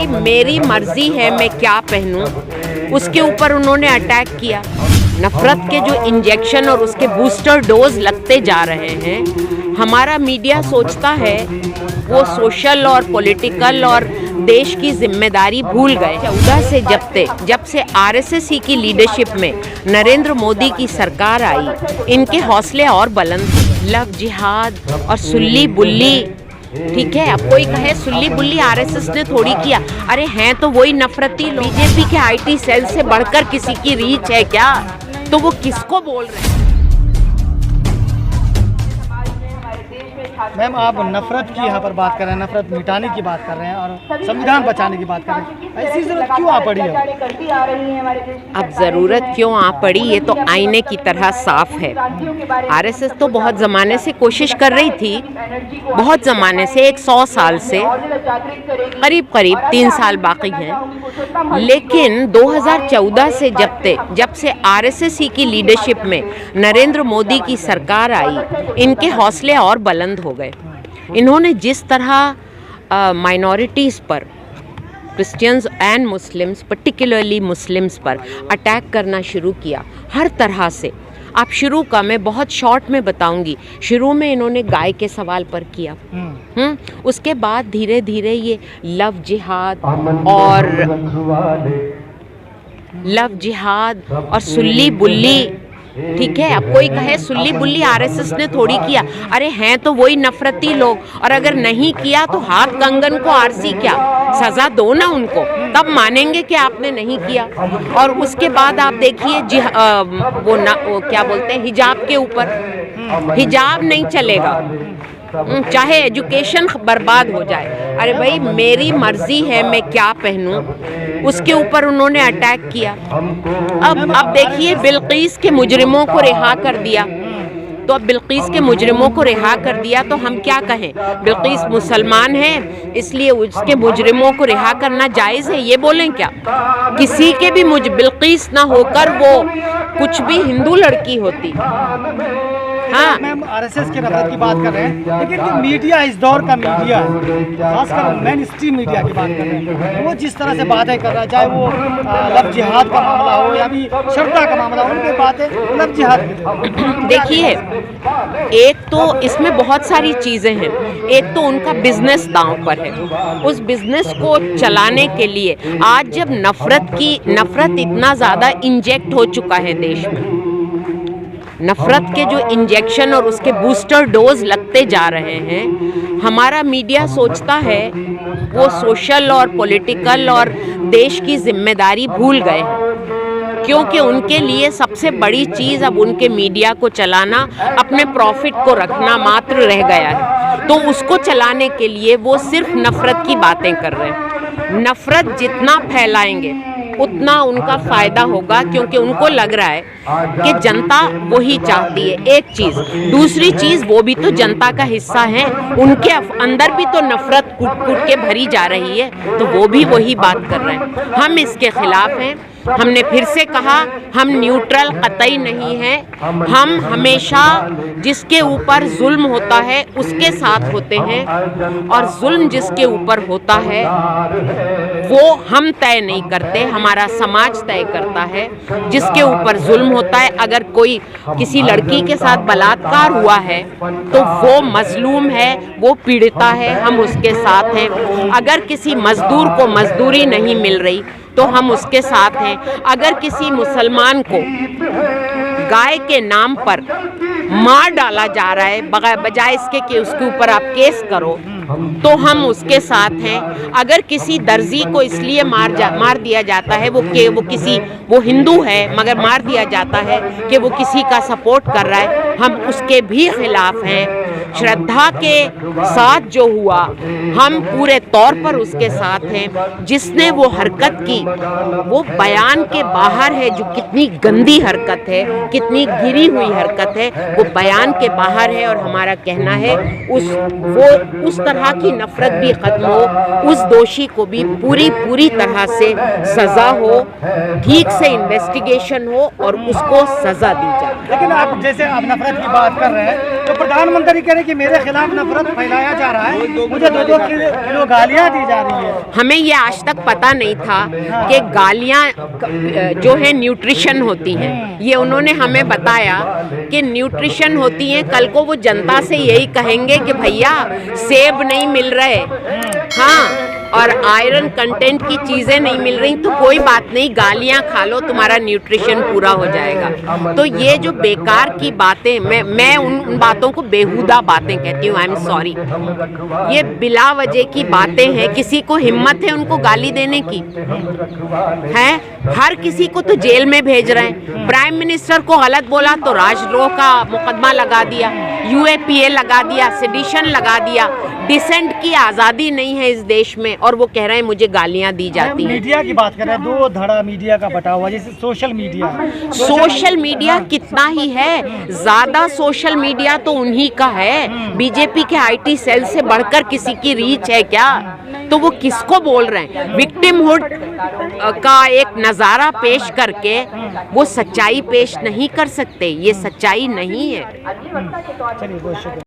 भाई मेरी मर्जी है मैं क्या पहनूं, उसके ऊपर उन्होंने अटैक किया। नफरत के जो इंजेक्शन और उसके बूस्टर डोज लगते जा रहे हैं, हमारा मीडिया सोचता है वो सोशल और पॉलिटिकल और देश की जिम्मेदारी भूल गए। 14 से जब से आरएसएस की लीडरशिप में नरेंद्र मोदी की सरकार आई, इनके हौसले और बुलंद। लव जिहाद और सुल्ली बुल्ली, ठीक है, अब कोई कहे सुल्ली बुल्ली आरएसएस ने थोड़ी किया, अरे हैं तो वही नफरती लोग। बीजेपी के आईटी सेल से बढ़कर किसी की रीच है क्या? तो वो किसको बोल रहे हैं? मैम, आप नफरत की यहाँ पर बात कर रहे हैं, नफरत मिटाने की बात कर रहे हैं और संविधान बचाने की बात कर रहे हैं। ऐसी जरूरत क्यों आ पड़ी है? अब ज़रूरत क्यों आ पड़ी, ये तो आईने की तरह साफ है। आरएसएस तो बहुत ज़माने से कोशिश कर रही थी, बहुत ज़माने से, 100 साल से, करीब 3 साल बाकी हैं। लेकिन 2014 से जब से आरएसएस की लीडरशिप में नरेंद्र मोदी की सरकार आई, इनके हौसले और बुलंद हो गए। इन्होंने जिस तरह माइनॉरिटीज़ पर, Christians and Muslims, particularly Muslims पर अटैक करना शुरू किया हर तरह से। आप शुरू का मैं बहुत शॉर्ट में बताऊंगी। शुरू में इन्होंने गाय के सवाल पर किया, उसके बाद धीरे धीरे ये लव जिहाद और सुल्ली बुल्ली, ठीक है, अब कोई कहे सुल्ली बुल्ली आरएसएस ने थोड़ी किया, अरे हैं तो वही नफरती लोग, और अगर नहीं किया तो हाथ कंगन को आरसी क्या, सजा दो ना उनको, तब मानेंगे कि आपने नहीं किया। और उसके बाद आप देखिए वो क्या बोलते हैं, हिजाब के ऊपर, हिजाब नहीं चलेगा, चाहे एजुकेशन बर्बाद हो जाए। अरे भाई मेरी मर्जी है मैं क्या पहनूं, उसके ऊपर उन्होंने अटैक किया। अब देखिए बिल्कीस के मुजरिमों को रिहा कर दिया, तो अब बिल्कीस के मुजरिमों को रिहा कर दिया तो हम क्या कहें? बिल्कीस मुसलमान है इसलिए उसके मुजरिमों को रिहा करना जायज़ है, ये बोलें क्या? किसी के भी बिल्कीस ना होकर वो कुछ भी हिंदू लड़की होती। हाँ, मैम आरएसएस के नफरत की बात कर रहे हैं, लेकिन जो मीडिया इस दौर का मीडिया है, खासकर मेन स्ट्रीम मीडिया की बात कर रहे हैं, वो जिस तरह से बातें कर रहा है, चाहे वो लव जिहाद का मामला हो या भी श्रद्धा का मामला हो, उनकी बातें लव जिहाद की। देखिए, एक तो इसमें बहुत सारी चीज़ें हैं। एक तो उनका बिजनेस दांव पर है, उस बिजनेस को चलाने के लिए आज जब नफरत इतना ज़्यादा इंजेक्ट हो चुका है देश में, नफरत के जो इंजेक्शन और उसके बूस्टर डोज लगते जा रहे हैं, हमारा मीडिया सोचता है वो सोशल और पॉलिटिकल और देश की जिम्मेदारी भूल गए हैं, क्योंकि उनके लिए सबसे बड़ी चीज़ अब उनके मीडिया को चलाना, अपने प्रॉफिट को रखना मात्र रह गया है। तो उसको चलाने के लिए वो सिर्फ नफरत की बातें कर रहे हैं। नफरत जितना फैलाएंगे उतना उनका फ़ायदा होगा, क्योंकि उनको लग रहा है कि जनता वही चाहती है, एक चीज़। दूसरी चीज़, वो भी तो जनता का हिस्सा है, उनके अंदर भी तो नफरत कूट के भरी जा रही है, तो वो भी वही बात कर रहे हैं। हम इसके खिलाफ हैं। हमने फिर से कहा, हम न्यूट्रल कतई नहीं हैं। हम हमेशा जिसके ऊपर जुल्म होता है उसके साथ होते हैं, और जुल्म जिसके ऊपर होता है वो हम तय नहीं करते, हमारा समाज तय करता है। जिसके ऊपर जुल्म होता है, अगर कोई किसी लड़की के साथ बलात्कार हुआ है तो वो मजलूम है, वो पीड़िता है, हम उसके साथ हैं। अगर किसी मजदूर को मजदूरी नहीं मिल रही तो हम उसके साथ हैं। अगर किसी मुसलमान को गाय के नाम पर मार डाला जा रहा है, बजाय इसके कि उसके ऊपर आप केस करो, तो हम उसके साथ हैं। अगर किसी दर्जी को इसलिए मार दिया जाता है वो हिंदू है मगर मार दिया जाता है कि वो किसी का सपोर्ट कर रहा है, हम उसके भी खिलाफ हैं। श्रद्धा के साथ जो हुआ, हम पूरे तौर पर उसके साथ हैं। जिसने वो हरकत की वो बयान के बाहर है, जो कितनी गंदी हरकत है, कितनी गिरी हुई हरकत है, वो बयान के बाहर है। और हमारा कहना है उस तरह की नफरत भी खत्म हो, उस दोषी को भी पूरी तरह से सजा हो, ठीक से इन्वेस्टिगेशन हो और उसको सजा दी जाए। लेकिन आप जैसे आप नफरत की बात कर रहे हैं, तो प्रधानमंत्री कह रहे हैं हैं कि मेरे खिलाफ नफरत फैलाया जा रहा है, मुझे 2-2 किलो गालियाँ दी जा रही है। हमें ये आज तक पता नहीं था कि गालियाँ जो है न्यूट्रिशन होती हैं। ये उन्होंने हमें बताया कि न्यूट्रिशन होती हैं। कल को वो जनता से यही कहेंगे कि भैया सेब नहीं मिल रहे, हाँ, और आयरन कंटेंट की चीज़ें नहीं मिल रही, तो कोई बात नहीं, गालियाँ खा लो, तुम्हारा न्यूट्रिशन पूरा हो जाएगा। तो ये जो बेकार की बातें, मैं उन बातों को बेहुदा बातें कहती हूँ। आई एम सॉरी, ये बिला वजह की बातें हैं। किसी को हिम्मत है उनको गाली देने की है? हर किसी को तो जेल में भेज रहे हैं। प्राइम मिनिस्टर को गलत बोला तो राजद्रोह का मुकदमा लगा दिया, UAPA लगा दिया, सेडिशन लगा दिया। डिसेंट की आज़ादी नहीं है इस देश में, और वो कह रहे हैं मुझे गालियां दी जाती हैं। मीडिया की बात कर रहे हैं, 2 धड़ा मीडिया का बटा हुआ, जैसे सोशल मीडिया। सोशल मीडिया कितना ही है, ज्यादा सोशल मीडिया तो उन्हीं का है। बीजेपी के IT सेल से बढ़कर किसी की रीच है क्या? तो वो किसको बोल रहे हैं? विक्टिमहुड का एक नज़ारा पेश करके वो सच्चाई पेश नहीं कर सकते। ये सच्चाई नहीं है। चलिए, बहुत शुक्रिया।